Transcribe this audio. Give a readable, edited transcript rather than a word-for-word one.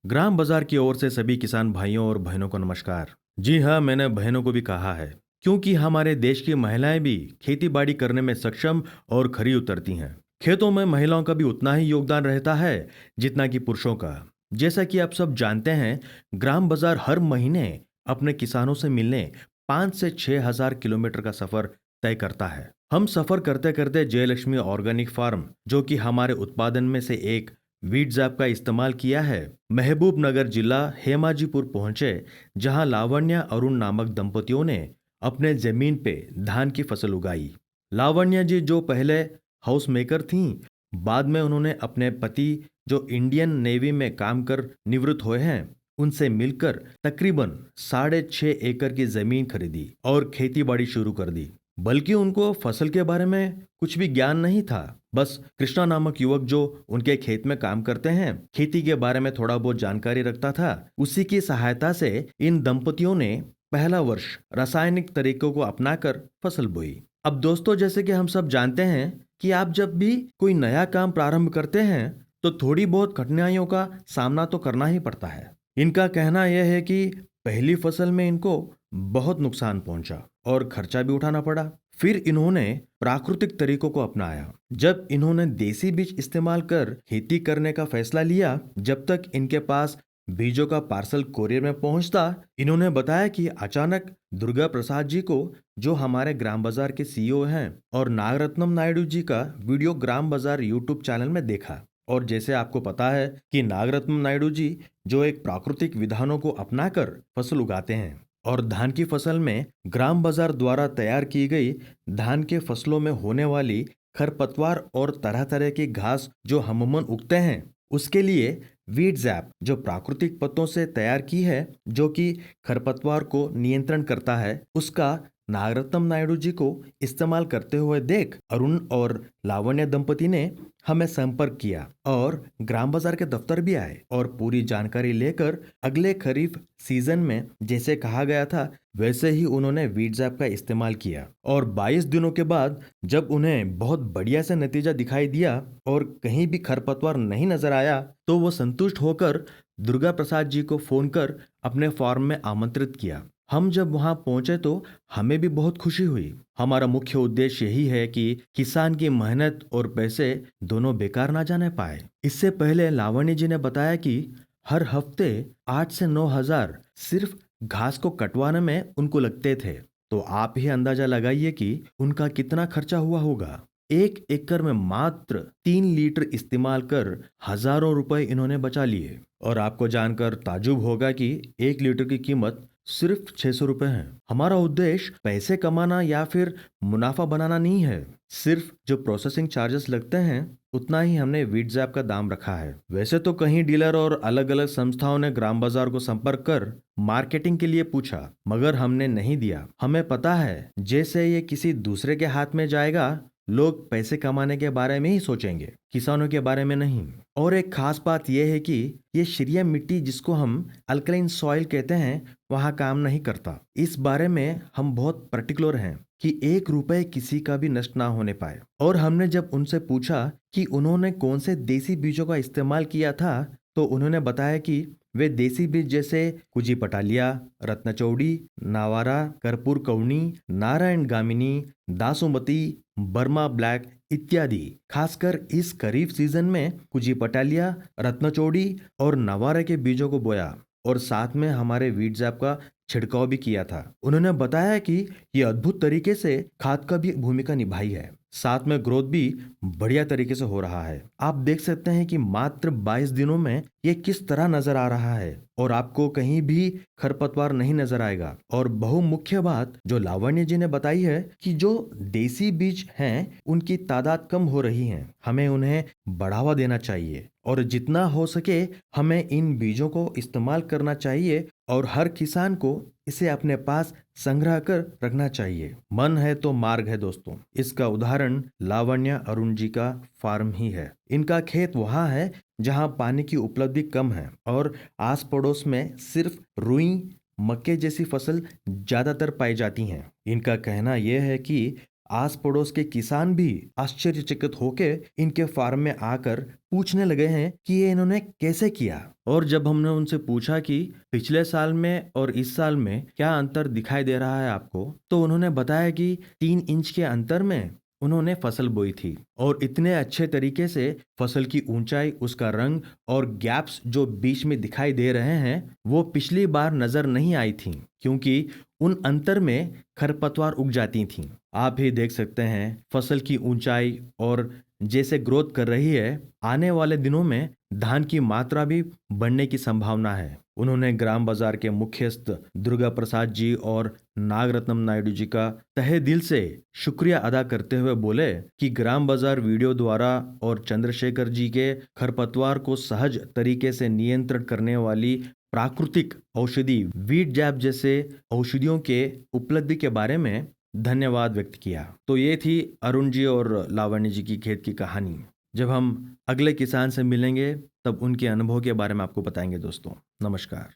ग्राम बाजार की ओर से सभी किसान भाइयों और बहनों को नमस्कार। जी हाँ, मैंने बहनों को भी कहा है, क्योंकि हमारे देश की महिलाएं भी खेती बाड़ी करने में सक्षम और खरी उतरती हैं। खेतों में महिलाओं का भी उतना ही योगदान रहता है जितना कि पुरुषों का। जैसा कि आप सब जानते हैं, ग्राम बाजार हर महीने अपने किसानों से मिलने 5 से 6 हजार किलोमीटर का सफर तय करता है। हम सफर करते करते जयलक्ष्मी ऑर्गेनिक फार्म, जो कि हमारे उत्पादन में से एक वीट जैप का इस्तेमाल किया है, महबूब नगर जिला हेमाजीपुर पहुंचे, जहां लावण्या अरुण नामक दंपतियों ने अपने जमीन पे धान की फसल उगाई। लावण्या जी जो पहले हाउस मेकर थीं, बाद में उन्होंने अपने पति जो इंडियन नेवी में काम कर निवृत्त हुए हैं, उनसे मिलकर तकरीबन 6.5 एकड़ की जमीन खरीदी और खेती बाड़ी शुरू कर दी। बल्कि उनको फसल के बारे में कुछ भी ज्ञान नहीं था। बस कृष्णा नामक युवक जो उनके खेत में काम करते हैं, खेती के बारे में थोड़ा बहुत जानकारी रखता था। उसी की सहायता से इन दंपतियों ने पहला वर्ष रासायनिक तरीकों को अपनाकर फसल बोई। अब दोस्तों, जैसे कि हम सब जानते हैं कि आप जब भी कोई नया काम प्रारंभ करते हैं तो थोड़ी बहुत कठिनाइयों का सामना तो करना ही पड़ता है। इनका कहना यह है कि पहली फसल में इनको बहुत नुकसान पहुंचा और खर्चा भी उठाना पड़ा। फिर इन्होंने प्राकृतिक तरीकों को अपनाया। जब इन्होंने देसी बीज इस्तेमाल कर खेती करने का फैसला लिया, जब तक इनके पास बीजों का पार्सल कोरियर में पहुंचता, इन्होंने बताया कि अचानक दुर्गा प्रसाद जी को, जो हमारे ग्राम बाजार के सीईओ हैं, और नागरत्नम नायडू जी का वीडियो ग्राम बाजार यूट्यूब चैनल में देखा। और जैसे आपको पता है कि नागरत्नम नायडू जी जो एक प्राकृतिक विधानों को अपनाकर फसल उगाते हैं, और धान की फसल में ग्राम बाजार द्वारा तैयार की गई धान के फसलों में होने वाली खरपतवार और तरह तरह की घास जो हममन उगते हैं, उसके लिए वीट जैप जो प्राकृतिक पत्तों से तैयार की है, जो कि खरपतवार को नियंत्रण करता है, उसका नागरत्नम नायडू जी को इस्तेमाल करते हुए देख अरुण और लावण्य दंपति ने हमें संपर्क किया और ग्राम बाजार के दफ्तर भी आए और पूरी जानकारी लेकर अगले खरीफ सीजन में जैसे कहा गया था वैसे ही उन्होंने वीट जैप का इस्तेमाल किया। और 22 दिनों के बाद जब उन्हें बहुत बढ़िया से नतीजा दिखाई दिया और कहीं भी खरपतवार नहीं नजर आया, तो वो संतुष्ट होकर दुर्गा प्रसाद जी को फोन कर अपने फार्म में आमंत्रित किया। हम जब वहां पहुंचे तो हमें भी बहुत खुशी हुई। हमारा मुख्य उद्देश्य यही है कि किसान की मेहनत और पैसे दोनों बेकार ना जाने पाए। इससे पहले लावण्य जी ने बताया कि हर हफ्ते 8 से 9 हजार सिर्फ घास को कटवाने में उनको लगते थे। तो आप ही अंदाजा लगाइए कि उनका कितना खर्चा हुआ होगा। 1 एकड़ में मात्र 3 लीटर इस्तेमाल कर हजारों रुपए इन्होंने बचा लिए। और आपको जानकर ताजुब होगा कि 1 लीटर की कीमत सिर्फ 600 रुपए है। हमारा उद्देश्य पैसे कमाना या फिर मुनाफा बनाना नहीं है। सिर्फ जो प्रोसेसिंग चार्जेस लगते हैं उतना ही हमने वीट जैप का दाम रखा है। वैसे तो कहीं डीलर और अलग अलग संस्थाओं ने ग्राम बाजार को संपर्क कर मार्केटिंग के लिए पूछा, मगर हमने नहीं दिया। हमें पता है जैसे ये किसी दूसरे के हाथ में जाएगा, लोग पैसे कमाने के बारे में ही सोचेंगे, किसानों के बारे में नहीं। और एक खास बात यह है कि ये क्षारीय मिट्टी, जिसको हम अल्कलाइन सॉइल कहते हैं, वहाँ काम नहीं करता। इस बारे में हम बहुत पर्टिकुलर हैं कि 1 रुपए किसी का भी नष्ट ना होने पाए। और हमने जब उनसे पूछा कि उन्होंने कौन से देसी बीजों का इस्तेमाल किया था, तो उन्होंने बताया कि वे देसी बीज जैसे कुजी पटालिया, रत्नचौड़ी, नावारा, कर्पूर कौनी, नारायण गामिनी, दासुमती, बर्मा ब्लैक इत्यादि, खासकर इस खरीफ सीजन में कुजी पटालिया, रत्नचौड़ी और नवारे के बीजों को बोया और साथ में हमारे वीट जैप का छिड़काव भी किया था। उन्होंने बताया कि यह अद्भुत तरीके से खाद का भी भूमिका निभाई है, साथ में ग्रोथ भी बढ़िया तरीके से हो रहा है। आप देख सकते हैं कि मात्र 22 दिनों में ये किस तरह नजर आ रहा है और आपको कहीं भी खरपतवार नहीं नजर आएगा। और बहुमुख्य बात जो लावण्य जी ने बताई है कि जो देसी बीज हैं उनकी तादाद कम हो रही है, हमें उन्हें बढ़ावा देना चाहिए और जितना हो सके हमें इन बीजों को इस्तेमाल करना चाहिए और हर किसान को इसे अपने पास संग्रह कर रखना चाहिए। मन है तो मार्ग है दोस्तों। इसका उदाहरण लावण्य अरुण जी का फार्म ही है। इनका खेत वहाँ है जहाँ पानी की उपलब्धि कम है और आस पड़ोस में सिर्फ रुई, मक्के जैसी फसल ज्यादातर पाई जाती हैं। इनका कहना यह है कि आस पड़ोस के किसान भी आश्चर्यचकित होके इनके फार्म में आकर पूछने लगे हैं कि ये इन्होंने कैसे किया। और जब हमने उनसे पूछा कि पिछले साल में और इस साल में क्या अंतर दिखाई दे रहा है आपको, तो उन्होंने बताया कि 3 इंच के अंतर में उन्होंने फसल बोई थी और इतने अच्छे तरीके से फसल की ऊंचाई, उसका रंग और गैप्स जो बीच में दिखाई दे रहे हैं वो पिछली बार नजर नहीं आई थी, क्योंकि उन अंतर में खरपतवार उग जाती थीं। आप भी देख सकते हैं फसल की ऊंचाई और जैसे ग्रोथ कर रही है, आने वाले दिनों में धान की मात्रा भी बढ़ने की संभावना है। उन्होंने ग्राम बाजार के मुख्यस्थ दुर्गा प्रसाद जी और नागरत्नम नायडू जी का तहे दिल से शुक्रिया अदा करते हुए बोले कि ग्राम बाजार वीडियो द्वारा और चंद्रशेखर जी के खरपतवार को सहज तरीके से नियंत्रण करने वाली प्राकृतिक औषधि वीट जैब जैसे औषधियों के उपलब्धि के बारे में धन्यवाद व्यक्त किया। तो ये थी अरुण जी और लावण्य जी की खेत की कहानी। जब हम अगले किसान से मिलेंगे तब उनके अनुभव के बारे में आपको बताएंगे दोस्तों। नमस्कार।